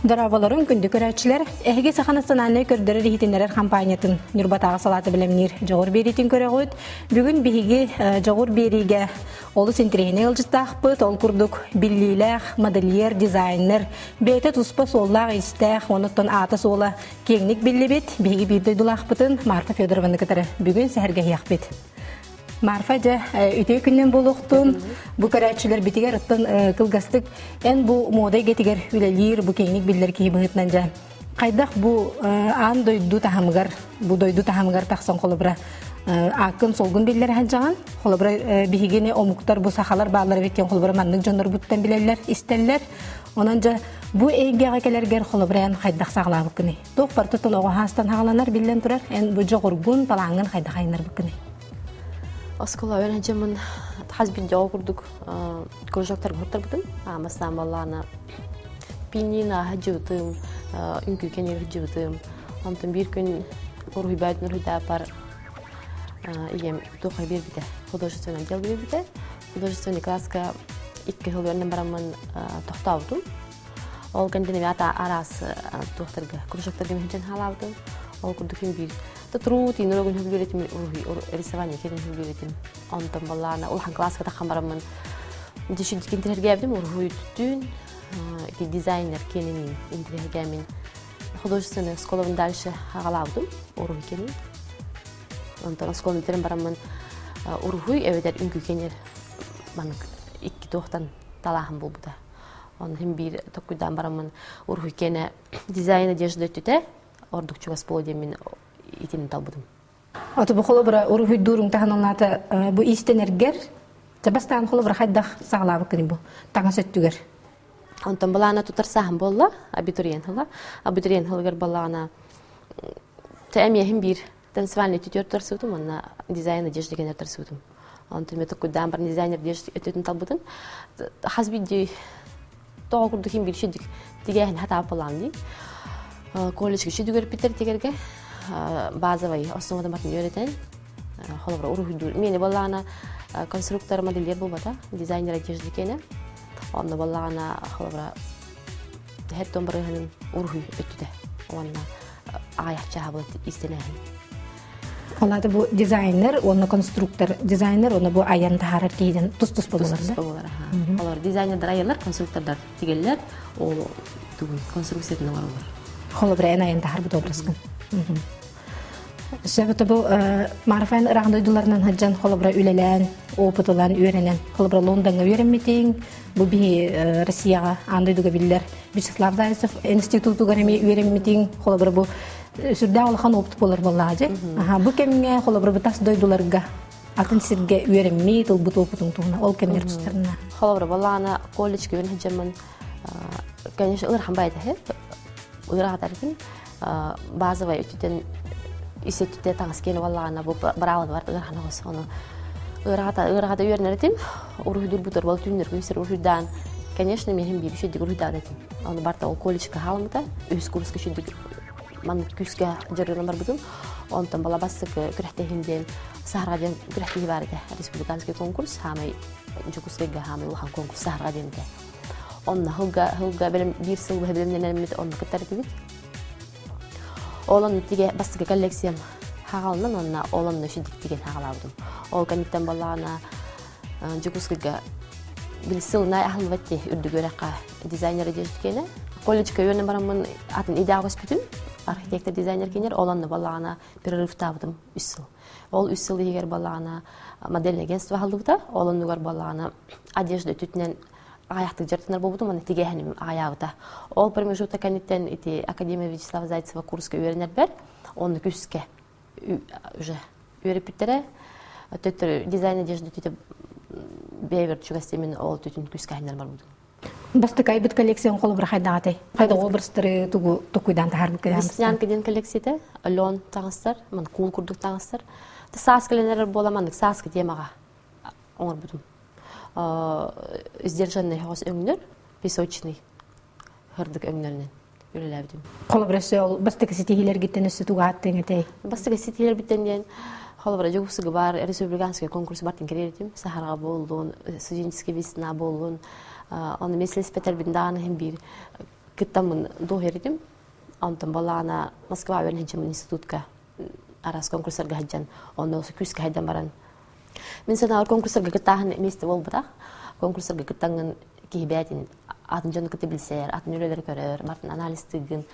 Darabaların gündük öğretçiler, ehge saxanastan anne kördürür hitinler kampanyatın Nürbatağı salatı bilemnir Jağur Beritin köreğüt. Bugün bihigi Jağur Berige olu sintirihine ılcıttaq ol kurduk billiler, modelyer, dizayner, beyte tuspa sollaq istaq, onuttan ata sola kenglik billibit, bihigi birde dulaqbıtın Marfa Fyodorovan'ı kıtarı. Bugün seherge yaqbit. Marfaca ütüy künden buluqtun, bu öğretçiler bitiger ıttın kılgastık, en bu moda getiger ülelir, bu kenglik biller ki bıhıtnanca. Qaydaq bu an doydu tahamgar, bu doydu tahamgar taqsan qolubra akın solgun biller hanjağan, qolubra bihigini omuktar bu saxalar bağları bitken qolubra mandık jonlar buttan bilerler, isterler. Onanca bu eğgeğe kelerger qolubra qaydaq sağla bukini. Toq partutun oğa hastan hağlanar billen turar, en bu joğurgun talağın qaydaq aynar bukini. Askıla öğrencimin hazbinde okurduk, konuşaklar kurtar bugün. Amasından vallahi pinina hacıvdım, ünkü kenir hacıvdım. Ondan bir gün orhuybaydı nurhuyda par, iyem toqay bir bide, художественный отдел bir bide. Художественный класска 2 yıl öğrenim baramın toxtavdım. Ol kendine ata arası toxtarga, konuşaklarga mehcen halavdım. Ol kurduk bir Трути, но рогон хубилетим рисование кеден хубилетим. Антон баллана, улхан класска тахам барамын. Дешидик интерьергевдим, ургуйттун. Эти дизайнер кененин интерьергемин. Художественная школавын дальше агалавдым, ургуй кенен. Антон школын битерим барамын. Ургуй эведер үнкү кенер. Манык 2 тоқтан талахым болбуда. Он хим бир токуйдан барамын. Ургуй кене дизайн одежды өттүтэ. Ордук чугас болдемин итин талбудum. Аты bu холобра урухуй дурун таханолната bu истенергер табастан холобра хайдах саглабы кини bu таңа сөттүгер. Онтон балана тутар сахым болла абитуриент хала. Абитуриент халгар балана тәмиехим бир танцевальный тютер тарсудум, анна дизайн одежды генер тарсудум. Онтон мета кудан бар дизайнер одежды өтөтүн талбудum. Хазбиди тоогурдухим бир шидик тигехин хата баланди. Колледжге шидүгер питер тигерге базовый основада матын öğreten холобра урухуйдур. Мени баллана конструктор модельер болбата, дизайнер одежды кене. Онна баллана холобра хеттон барыханын урухуй өттүдө. Онна аякча болот истенехин. Оларды bu dizayner, onu konstruktör, dizayner, onu bu ayan taharar tiyden tuz bolurlar. Олар дизайнердар аялар, конструктордар тигеллер, ол тугун конструкцияны бар олар. Холобра ayan tahar bu добраскын. Sebeti bu marifan rağdaydılarından haccan holobra ülelen, opıtılan, öğrenen. Holobra London'a öğrenmetin, bu bir Rusya'ya andaydığı biller. Vyacheslav Zaytsev institutu'ga öğrenmetin, holobra bu sürde olağan opıtıp olur vallahi. Bu kemine holobra bu tas doydularga, atın sirge öğrenmeyi, bu opıtın tuğuna, ol kemler tutarına. Holobra vallahi колледжге öğren haccaman, конечно, ırham baydı hep, ırham tarifin. Базовый өтүтен исеттүтэ таңскени валлаана бу бравал бар ыраханагыс ону ырахата үйрөнөртим урухдур бутор бол түннөр көйсөр урухдан конечно мен бир шедик урухдан этим аны барта ол колледжге халымда өз курска шедик ман күскө жөрөнөр бар бутум онтон бала басык күрәхтехинден сахраден күрәхтеги бар иде республиканский конкурс хамай жукускага хамай улхан конкурс сахраденде онна хылга белем бир сыл белемнен онны кытартыбыт Olan tige bastığı kolleksiyam hağalından ona olanın şiddet digen hağalавдым. Ол kanitten balana Jukuskaga bilsil nay ahılvatti ürdügöreqa dizayner edişkene. Колледжге öğrenim baramın atın ideal hospital arxitektor dizayner kener olanı balana перерывтавдым 3 yıl. Ол 3 yıl егер balana modelь агентство халдыбыта, olanı gör balana одежда түтүнен аяқтық жертінер болбудым, аны тегехінім аяғыда. Ол промежутта канеттен Академия Вячеслава Зайцева курска үйренер бер, оны күске уже үйреп біттере, төттір дизайн одежды түтіп бейбер чугастемін ол түтін күске айнар бар будым. Басты кайбыт коллекциян қолы бір қайда атай? Қайда обрыстыры тұқуйдан тахар бүккен амыстар? Веснянкеден коллекцияда, лен таңыстар, ман кул күрдік таңыстар. Саскаленер боламандық, саска темаға оңыр будым. Сдержанный хос өңнөр, песочный. hırdık önglerinin. Ürelebdim. Коллаборация ол бастык сетихилер гиттен өссү тугааттың этей. Бастыга сетилер биттен холбара жогусуга бар республиканский конкурс бартын керетим. Сахарга болдун, студенческий весна болдун. Оны меселес Петербургдан hem bir кыттамын доһердим. Антон балана Москва верничем институтка арас конкурсарга хаджан. Оны күскә хайдан баран. Мен сана конкурсарга кыттаһын месте болбыдак. Конкурсарга кыттангын кибетин атын жаны кыты билсер, атын өлелер көрөр, мартын анализ тыгын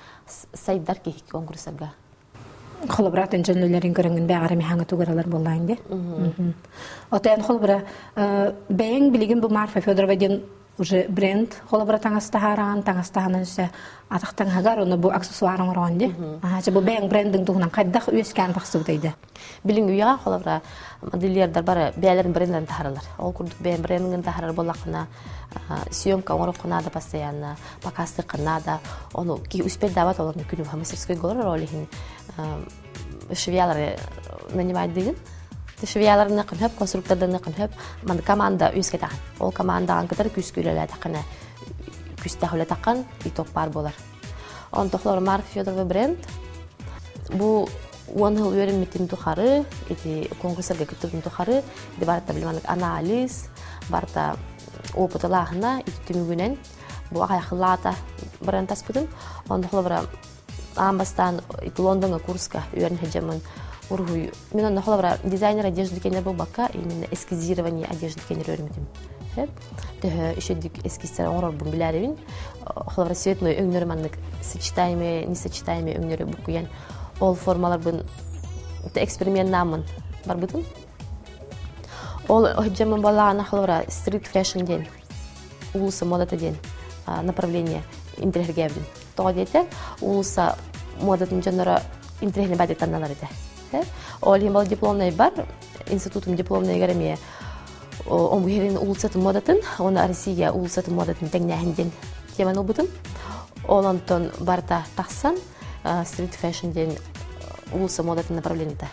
сайдар ки конкурсарга. Коллаборатын жөнлөлөрүн көрөнгөн бәгәре мехаңа тугаралар боллайн ди. Отен холбара бәйин билеген бу Марфа Федорова ден уже бренд коллаборатаңастаһаран, таңастаһанынса атактан хагар оны бу аксессуарын орон ди. Ача бу бәйин брендинг тугунан кайдак үескән тахсып дейди. Билин уя коллабора модельлердер бар, бәйләрен брендтан тахаралар. Ол курдук бәйин брендинген тахарар боллакына съемка оңорукына да постоянно, показы кына да, оны ки успеть давать оларны күнү һәм мастерской голор ролихин швеялары нанимать деген. Швеяларны кынып, конструкторданы кынып, ман команда үскә тагын. Ол командадан кытыр күскүләләр тагына. Күстәһүлә тагын итоп бар булар. Он тохлар Марфа Федорова бренд. Бу он хил өйрәнмәтем тухары, эти конкурсларга киттем тухары, дебарта билмәнек анализ, барта опытларына итүмүгүнен бу аяклата бренд таспытым. Он тохлар амбастан Лондонга курска өйрәнһәҗәмен. Ургуй. Мен аны холбара дизайнер одежды кенер бу бака, именно эскизирование одежды кенер өйрәнмәтем. Хәп. Тәһә ишедик эскизләр оңрор бу биләрин. Холбара цветной өңнөрмәнлек сочетаемые, несочетаемые өңнөрө бу куян. Ол формалар бун эксперимент намын бар бутун. Ол һәҗәмен баланы холбара street fashion ден. Улусы мода ден направление интерьергәбин. Тоғадетер улуса модатын жанра интерьерне бадеттанналар иде. Ол химбал дипломный бар, институтым дипломный гаремия. Он бухерин улусатын модатын, оны Россия улусатын модатын тәңнәһенден теманы бутын. Ол антон барта тахсан street fashion ден улусы модатын направлениеда.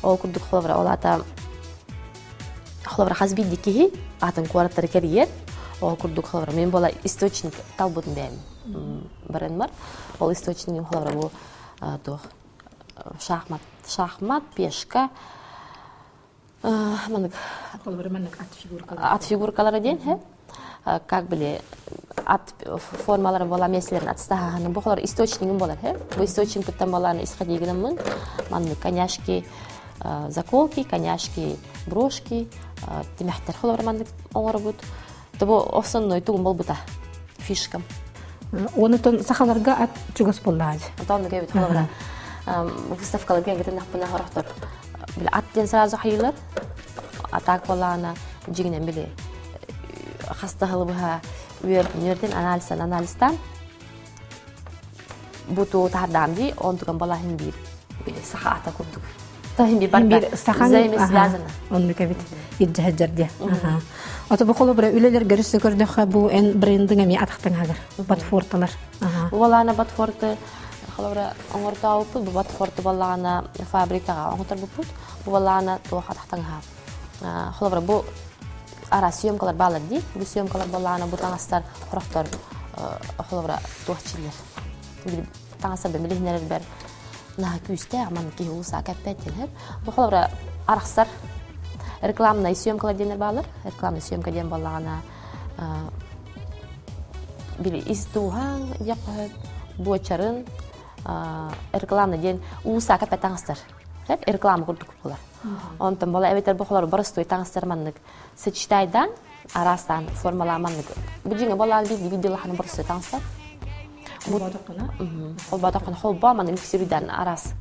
Ол курдук холбара олата холбара хазбид дикеһи атын куараттары карьер. Ол курдук холбара мен бола источник талбутын бәм. Барен бар. Ол источниким холбара бу тох шахмат, пешка, ат фигуркалары ден, как были от формалары бола меслерин отстаганын бухлар источнигин болар, бу источниктен баланы исходигинен мен коняшки, заколки, коняшки, брошки, демехтер холор мен оңор бут. Табу основной тугун болбута фишкам. Оны тон сахаларга ат чугас боллааж. Антон гебит холора. Выставкалар гәгәтен нахпына характер. Бил аттен сразу хайлар. Атак балана жигенен биле. Хастахылбыга үерден анализтан буту тардамди онтуган балаһын бир. Биле сахата курдук. Тахин бир бар. Займес связано. Он кебит иджаҗарди. Ата бу колобра үлелер гәрсе көрдөх бу эн брендинг ми атактан хагыр. Батфорталар. Балана батфорты холора оңорта алып бу батфорты балана фабрикага оңотор бупут. Бу балана тоха тактанга. Холора бу ара съемкалар балар ди. Бу съемкалар балана бу таңастар хорохтор холора тохчилер. Бир таңастар белгилер бер на күстә аман ки улса капеттен хеп. Бу холора араксар рекламный съемкалар денер балар. Рекламный съемка ден балана били истухан япа бу чарын реклама ден улса капеттаңастар. Хеп реклама курдук булар. Онтан бала эбетер бу холор барыстой таңастар маннык сочетайдан арастан формаламаннык. Бу жиңе балалар видеоларны барыстой таңастар. Ол батакын холба маны миксерден арас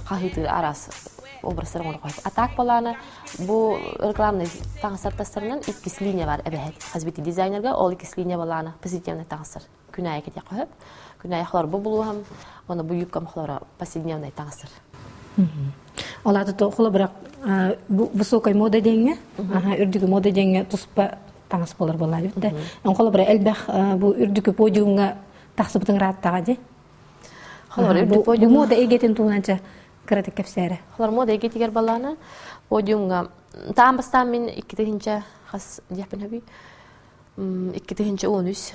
кахиты арас образдар гына коюп атак баланы бу рекламный таңастар тастарынан 2 линия бар эбет хазбити дизайнерга ол 2 линия баланы позитивный таңастар күнәй кете коюп күнәй хлор бу булугам оны бу юбкам хлора повседневный таңастар. Оларды то холобрак бу высокой мода денге үрдүгү мода денге туспа таңас болар балар битте. Он холобра элбах бу үрдүгү подиумга тахсыбытың раттага ди. Холор үрдүгү подиум мода эгетин туунанча кыратык кепсере. Холор мода эгетигер баланы подиумга таамбастан мен 2-нче хас дияпын хаби 2-нче 13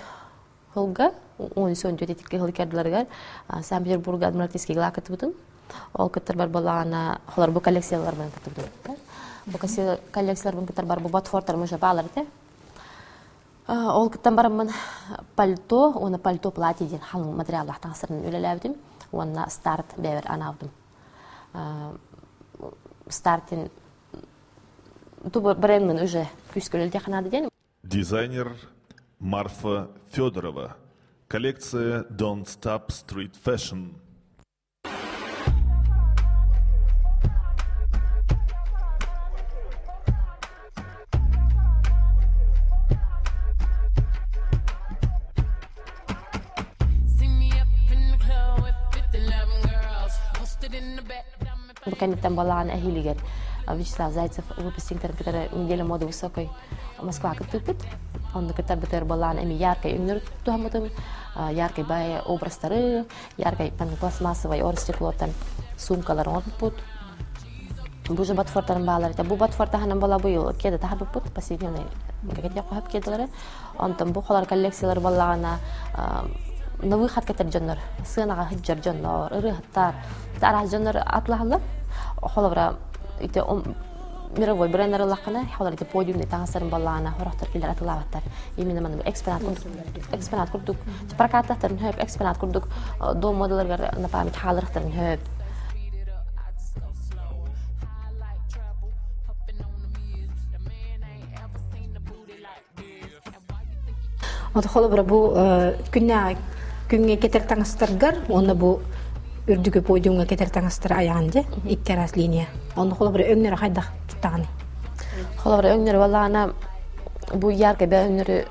Хылга, он сон төтетикке хыл кердилерге, Санкт-Петербург Адмиралтейский глав кытыбытын. Ол кыттар бар балана, холар бу коллекциялар менен кытыбытын. Бу коллекциялар менен кыттар бар бу Ботфорттар мыжа балар те. Ол кыттан барамын пальто, оны пальто платье ден халын материаллахтан сырын үлеләбдим. Оны старт бәвер анавдым. Стартин ту брендмен уже күскөлөлдө канады ден. Дизайнер Марфа Федорова. Коллекция Don't Stop Street Fashion. Буканеттен балаан ахилигер Вячеслав Зайцев выпускниктер который неделя моды высокой Москва кыттыпыт. Он кытар битер балаан эми яркой өңнөр тухамытым, яркой бай образтары, яркой пластмассовый орстеклоттан сумкалар орнпут. Бу же Ботфорттарын баалар. Бу Ботфортта ханан бала быйыл кеде тахабыппут, последний гагетя кохап кеделери. Онтон бу холар коллекциялар балаана на выход кетер жоннор, сынага хыджар жоннор, ырыхтар, тарах жоннор атлахалар. Холовра ите мировой брендер лакана, холар ите подиумный таңсарын балаана, хорохтар келер атылаваттар. Именно мен экспонат курдук, прокаттарын хөп, экспонат курдук, дом моделлерге на память халырыктарын хөп. Ота холобра бу күнгө кетер таңыстыргар, оны бу үрдүгө подиумга кетер таңыстыр аяганды, иктерас линия. Оны холобра өңнөрү кайда таганы. Холобра өңнөрү балаана бу яркы бе өңнөрү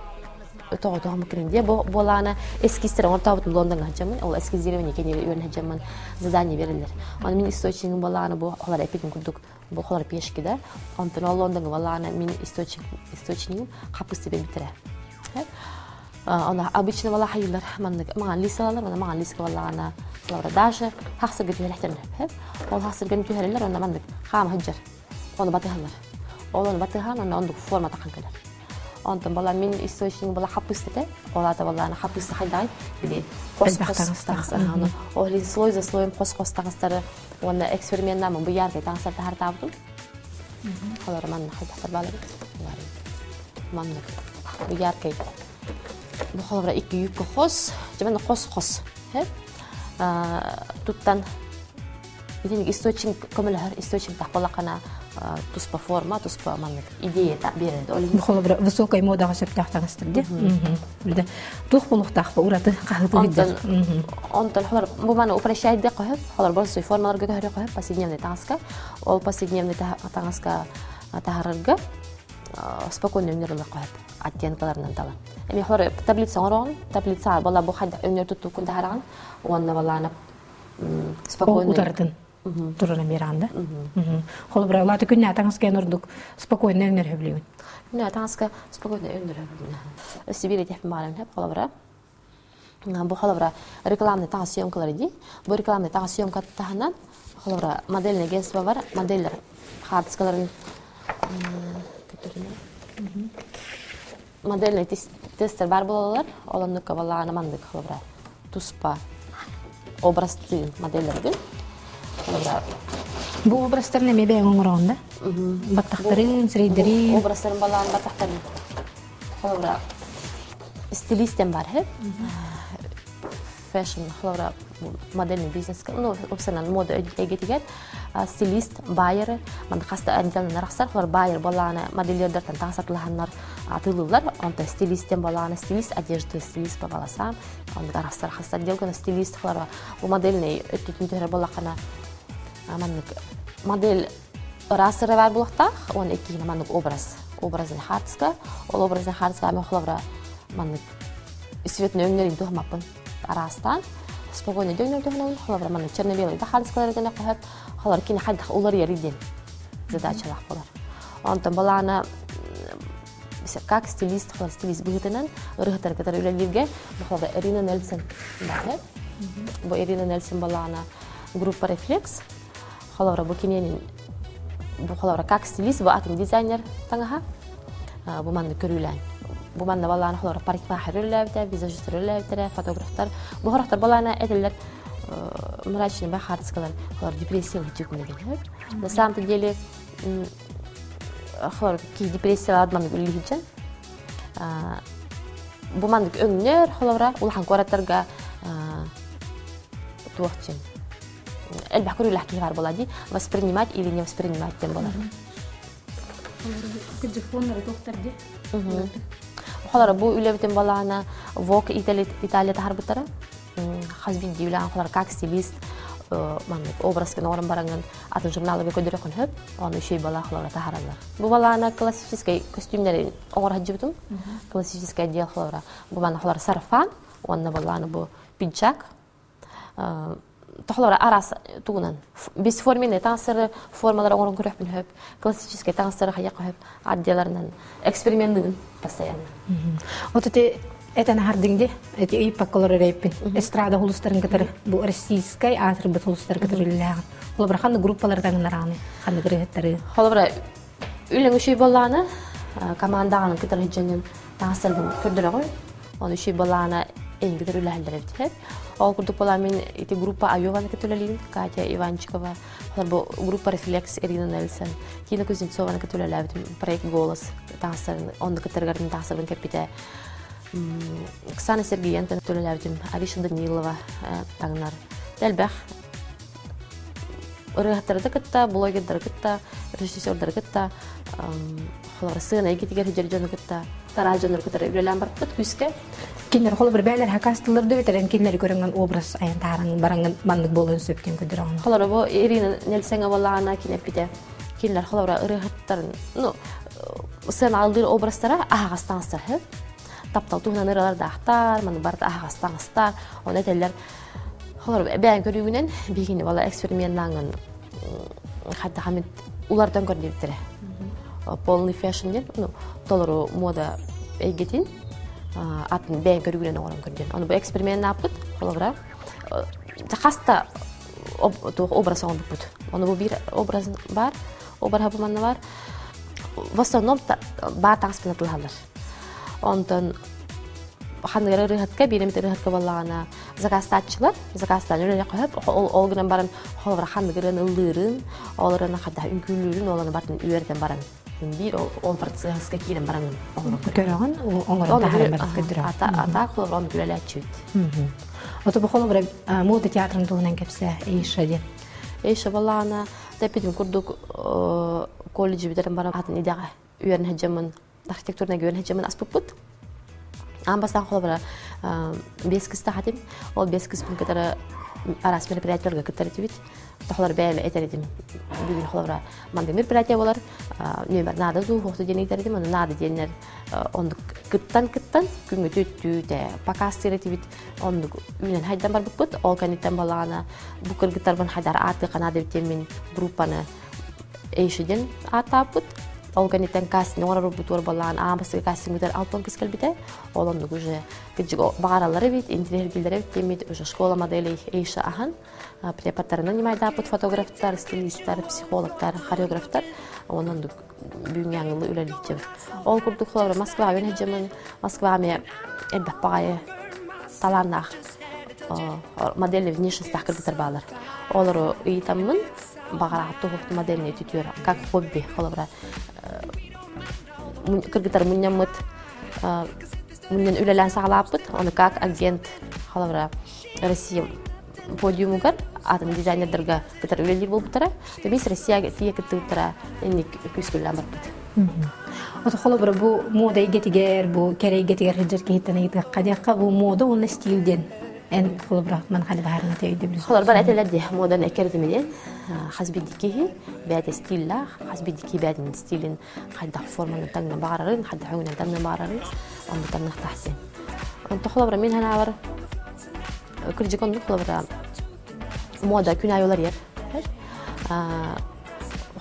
тоого мукринде балаана эскиздер ортабытын Лондонга жамын, ол эскиздирование кенери үйрөн жамын задание берилер. Аны мен источнигин балаана бу холар эпидин курдук, бу холар пешки да. Онтон Лондонга балаана мен источнигин капысты битире. Она обычно вала хайылар, маған лисалалар, маған лиска вала ана лавра даже хақсыр гүтү хелехтерне. Ол хақсыр гүтү хелелер, она мандык хам хаджар. Оны батыхалар. Оны батыхан, оны ондук форма тақан келер. Онтон бала мен источник бала хапысты те, олата бала ана хапысты хайдай, биде қос-қос тағыстар. Ол слой за слоем қос-қос тағыстары, оны эксперимент намын бұ яркай тағыстарды хартабыдым. Олар мандык хайдақтар бала бит. Мандык бұ яркай. Бу холовра икки юбка хос, жаман хос. Туттан иденик источник көмөлөр, источник тахпалакана туспа форма, туспа маннык идея та берет. Бу холовра высокой модага септактагыстыр де. Бирде тух булуктак ураты кагыты бидер. Онтон холор бу мана упрощает де коеп, холор болсой формаларга көрө коеп, повседневный таска. Ол повседневный таска тахарга спокойно өнөрлөр коеп. Оттенкаларынан талан. Эми холор таблица орон, таблица бала бу хайда өнөр тутту күндө хараган, онна баланы спокойно утардын. Турана беранда. Холобра латы күннө атаңызга өнөрдүк спокойно өнөр хөблүн. Күннө атаңызга спокойно өнөр хөблүн. Сибири тепин балан хеп холобра. Бу холобра рекламный таң съемкалары ди. Бу рекламный таң съемка таханан холобра модельный агентство бар, модельдер хардскаларын модельный тестер бар болалар, олоннука балаана мандык холобра туспа образды модельдердин. Бу образдар неме бен оңоронда? Баттактарын, срейдери. Образдарын балаан баттактарын. Холобра стилистен бар хеп. Fashion холобра модельный бизнес, ну, опционально мода эгетигет. Стилист, байер, ман хаста антелна нарахсар, холор байер балаана модельердерден таңсартылаханнар атылылар, онта стилистен балаана стилист одежды, стилист по волосам, он нарахсар хаста отделка на стилист, холор у модельный өттүтүнтөр балакана маннык модель расыры бар булактах, он экигин маннык образный хартска, ол образный хартска ами холора маннык светный өңнөрүн тухмаппын арастан спокойно дөңнөр холора маннык черно-белый да хартскалардан кахат холор кини хайдах улар яриден задачалах болар. Онтон балаана как стилист, холор стилист быгытынан ырыгытар который үлелирге холора Ирина Нельсон бар. Бу Ирина Нельсон балаана группа Reflex. Холора бу киненин бу холора как стилист, бу атым дизайнер таңаха. Бу манды көрүлән. bu manna balana xolora parikmahirler, vizajistörler, fotoğraflar. Bu haraftar balana ediler mırajını ba hartskalar, xolor depressiya hücumunu hep. Da samtı geli xolor ki depressiya admanı güllihican. Bu mandık öngler xolora ulhan koratarga tuğçin. Elbette lahki var boladi, воспринимать или не воспринимать тем болар. Telefonları doktordu. Xolora bu ülevten balana Vogue İtalya'da harbutara. Xazbin diyorlar xolora как стилист, manlık obrazken oran barangan atın jurnalı ve kodürükün hep onu şey bala xolora taharalar. Bu balana klassический kostümleri oğur hacıbıdım. Klassический del xolora. Bu bana xolora sarfan, onu balana bu pidjak. Тохлора арас тугунан без формины тансыр формалар оңрон көрөпүн хөп классический тансыр хаяк хөп аддаларынан экспериментын постоянно. Вот это нахардинде эти и поколоры репин эстрада хулустарын катары бу российской атыр бут хулустар катары ляган. Ол бир кандай группалардан нараны кандай грехеттери. Холбра үлең үшүй болланы командаган катары жөнүн тансырдын көрдүрө гой. Оны үшүй болланы эң катары үләлдер эптеп. Ол курдук бола мен эти группа Айованы кетөлелин, Катя Иванчикова, холбо группа Рефлекс Ирина Нельсон, Тина Кузнецованы кетөлелебит проект Голос тансырын, онды кетергардын тансырын кепите. Оксана Сергеенко кетөлелебит, Ариша Данилова таңнар. Делбэх ырыгаттарды кетта, блогердар кетта, режиссердар кетта, холбо сына эгитигер жер кетта, тарай жонор кетер үлелен бар бит күскө. Кинер холбыр бәйләр хакастыларды бетерен кинер көрөнгөн образ аянтарын баранган бандык болон сөптен көдөрөн. Холора бу Ирина Нельсенга балана кинепите. Кинер холора ырыгаттарын, ну, сын алдыр образтара агастанстар хеп. Таптал тугнан ыраларда ахтар, маны барда агастанстар. Оны теллер холора бәйн көрүгүнөн бигини бала эксперименттанган хатта хамит улардан көрдүптүр. Полный фэшн деп, ну, толору мода эйгетин. Атын бәйн көрүгүнөн оңорон көрдүн. Аны бу эксперимент апыт, холора. Хаста образ он бут. Аны бу бир образ бар, образ манна бар. В основном бар таңспынатылалар. Онтон хандыры рыгатка, биремте рыгатка баллагана закастатчылар, закастан өрөлө коюп, ол гынан баран холора хандырын ылдырын, оларына хада үңкүлүрүн, оланы бартын үйөрдөн баран. Bir o parçası kiren baranın görüyorsun onların taharım kötüre ata kulağım güleler çüt. O bu kolum moda tiyatrında oynayan kepse eşedi. Eşe vallahi tepidim kurduk koleji biterim baran hatın idare üyerin hecamın arhitektürüne gören hecamın aspuput. Ambastan kolabra beskista hatim ol beskis bin kadar aras merpretörge kadar tübit. Тохлар бәйле этердим. Бүгүн холора манда мероприятие болар. Нөмер нада зу хосто денег тердим, аны нада денер ондук кыттан күнгө төттү показ тердибит. Ондук үнен хайдан бар бут. Ол каниттен балана бу кыргыттарбын хайдар аты канада битемин группаны эйшиден атапыт. Ол каниттен кас нора бутур балан амбасы касыңдер алтон кискел бите. Ол ондук уже кыжыго багаралары бит, интерьергилдери бит, темит уже школа модели эйша ахан. Препаратарын нанимайды апыт фотографтар, стилисттар, психологтар, хореографтар. Онан бүгүн яңылы үлелейт. Ол курдук холора Москва өне жамын, Москва ме элбек багайы таланнах модели внешностях кыргытар балар. Олар ыйтамын багара тоғықты модельне түтөр, как хобби холора. Кыргытар муннямыт, муннен үлелен сағалапыт, оны как агент холора Россия подиумугар атын дизайнердерге кытар үлелер болуп тара. Бис Россияга тие кытып тара, эник күскүлләр бар. Ото холобра бу мода игетигер, бу керегетигер хиджер киттен игет кадякка бу мода он стилден. Эн холобра ман хали баарына тейди билис. Холор бар этелерди модан экердимиден. Хасбидики бәдә стилла, хасбидики бәдән стилин хадда форманы таңна баарарын, хадда хөнгөн таңна баарарын, онда таңна тахсин. Онда холобра мен хана бар кыржыкон холобра мода күн айолар ер.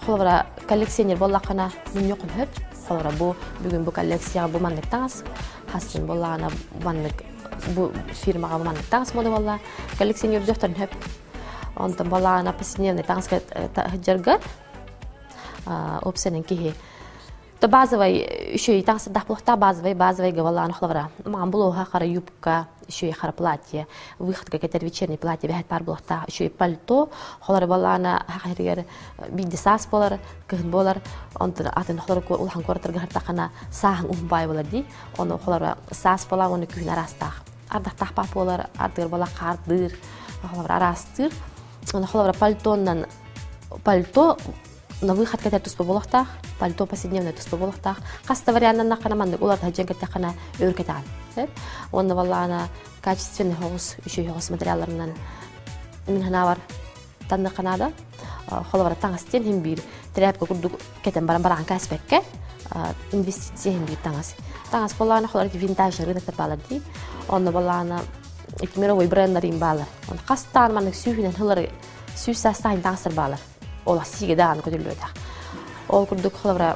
Холобра коллекционер боллакана мен жокун хөп. Холобра бу бүгүн бу коллекцияга бу мандык таңас. Хасын боллагана мандык бу фирмага бу мандык таңас мода болла. Коллекционер жоктор хөп. Онтон боллагана повседневный таңаска жарга. Опсенен кихи То базовый еще и там всегда плохо базовый говорила хловра. Мам было хара юбка, еще и хара платье, выход какое-то вечернее платье, бегать пар было еще и пальто, хлора была на хахирер бидисас болар, кхн болар, он атен хлора улхан квартир гартахана сахан умбай боларди, он хлора сас бола он кхн арастах, ардах тахпа болар, ардыр бола кардыр, хлора арастыр, он хлора пальтоннан пальто на выход когда туспа болохтах, пальто повседневное туспа болохтах. Каста вариант на канаманды улар хаджен катахана юркетан. Он навалана качественный хаус, еще и хаус материаларнан. Минханавар танна Канада, холовара тангастен химбир. Тряпка курду кетен баран каспекке, инвестиция химбир тангас. Тангас полана холовара винтаж рынок табалади. Он навалана эти мировой бренд римбалар. Он кастан манек сюхинен холовара сюсастайн тангсар балар. Ола сиге даан көтөлөтө. Ол курдук хлавра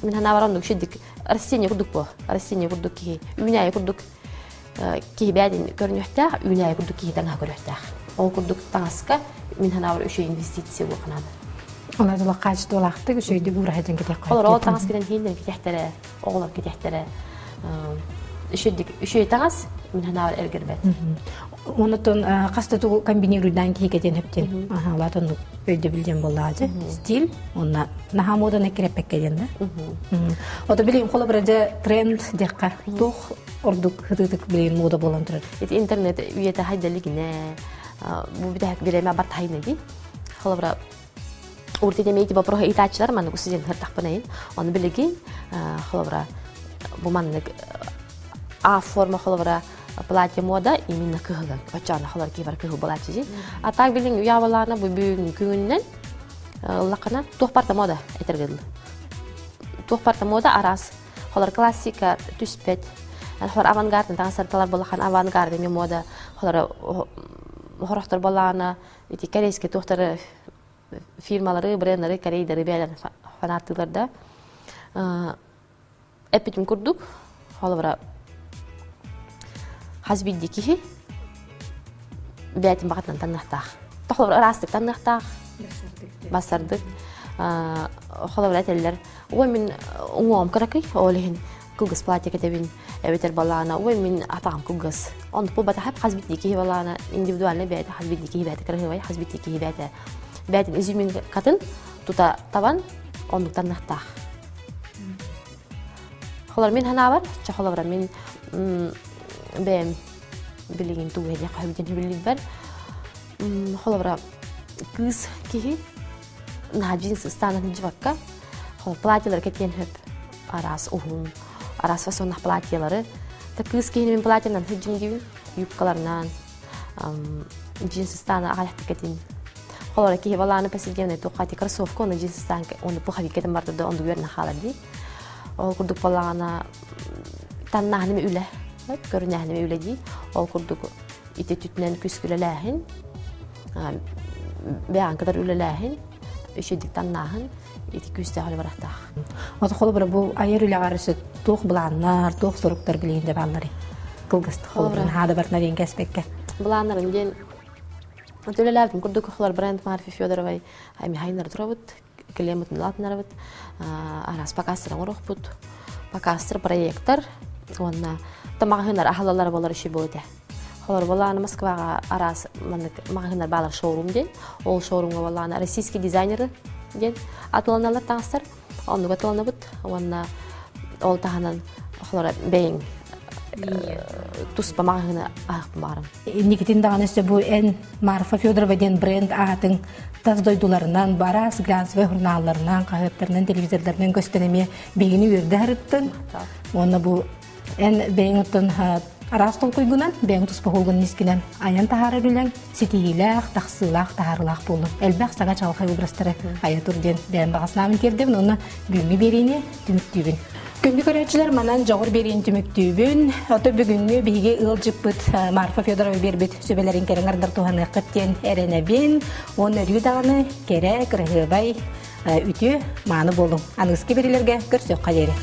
мен ханаварандык шидик растение курдук бо. Растение курдук ки үнәй курдук ки бәдин көрнөттө, үнәй курдук ки таңа көрөттө. Ол курдук таңаска мен ханавар үчө инвестиция болганады. Олар да качты олакты көшөйдү бура хәҗен кетек. Олар ол таңаскадан хинден кетектере, оглар кетектере. Үчө таңас мен ханавар эргербет. Онотон кастату комбинируйдан кигеден хептен. Латон өйдө билген боллажы. Стиль, онна нахамодан экрепеккеден да. Ото билин колобраja тренд декка. Тох ордук хытык билин мода болон турат. Эти интернет үйете хайдалигине. Бу бидак биреме бар тайнеди. Колобра уртиде мейти ба прога итачылар маны кусиден хыртакпанайын. Оны билеген колобра бу маннык А форма колобра платье мода именно кыгылын. Бачана халар кибар кыгыл балачы. А так билин уяваларына бу бүгүн күнүнөн лакана тохпарта мода этергел. Тохпарта мода арас халар классика түспет. Халар авангард таңсарталар балахан авангард эме мода халар хорохтор балана эти корейский тохтор фирмалары брендleri корейдер бәлән фанаттыларда. Эпитим курдук халара хазбиддики бәтин багатан таннахтах. Тохлар растык таннахтах. Басардык. Халар әтелләр. Ой мин уңам каракый, олehen кылгыс платье кетебин, эбетер балана. Ой мин атам кылгыс. Он бу бата хап хазбиддики балана индивидуальный бәт хазбиддики бәт карагый, хазбиддики бәт. Бәтин изюмин катын тута таван он таннахтах. Халар мин ханавар, чахалавра мин бем билигин туу хеде кайбиден билиг бар. Холобра кыз кихи на джинс станан жвакка. Хол платьелер кеткен хөп арас ухун арас фасон платьелары. Та кыз кихи мен платьенан хеджинги юбкаларнан джинс стана алахты кетин. Холора кихи баланы повседневный тухати кроссовка на джинс стан он пухави кетен барды да он дуерна халади. Ол курдук балана таннахны үле. Көрнәһне үледи, ол курдук ите түтнән күскүләләһен. Бәян кадәр үләләһен, өшедик таннаһын, ите күстә хәле барахта. Ото холобра бу айыр үле гарысы тох буланнар, тох соруктар билгәндә баллары. Кылгыст холобра хада барна дигән кәспеккә. Буланнарын ден төләләвдин курдук холар бренд Марфа Фёдоровой, һәм хайнар турабыт, клемат налатнарбыт, арас покастырын урухбут, покастыр проекттар, онна тамагынар ахалалар болар иши болды. Холар баланы Москвага арас магынар балар шоурум ден. Ол шоурумга баланы российский дизайнер ден атыланалар таңстар. Оны батыланабыт. Онна ол таханан холар бейн туспа магына ах барым. Никитин даганы бу эн Марфа Фёдорова ден бренд атын таздойдуларынан барас глянцевый журналларынан, кагыттарынан, телевизорларынан көстенеме бегини үрдө харыттын. Оны бу эн бейнгтон арастол койгунан бейнг туспа холгун нискинен аян тахары билен ситигилах тахсылах тахарлах болду. Элбах сага чалхай образтары аятур ден бейн багаснамын кердебин, оны бүгүнгү берине түмүктүүбүн. Күнбі көрәтшілер манан жоғыр берейін түміктүүбін. Ото бүгінгі бігі ылжықпыт Марфа Фёдорова бербіт сөбелерін керен ардар туғаны қыттен әренебін. Оны өрі дағыны кере кірғыбай үті маны болу. Анығызки берілерге көрсөк қадері.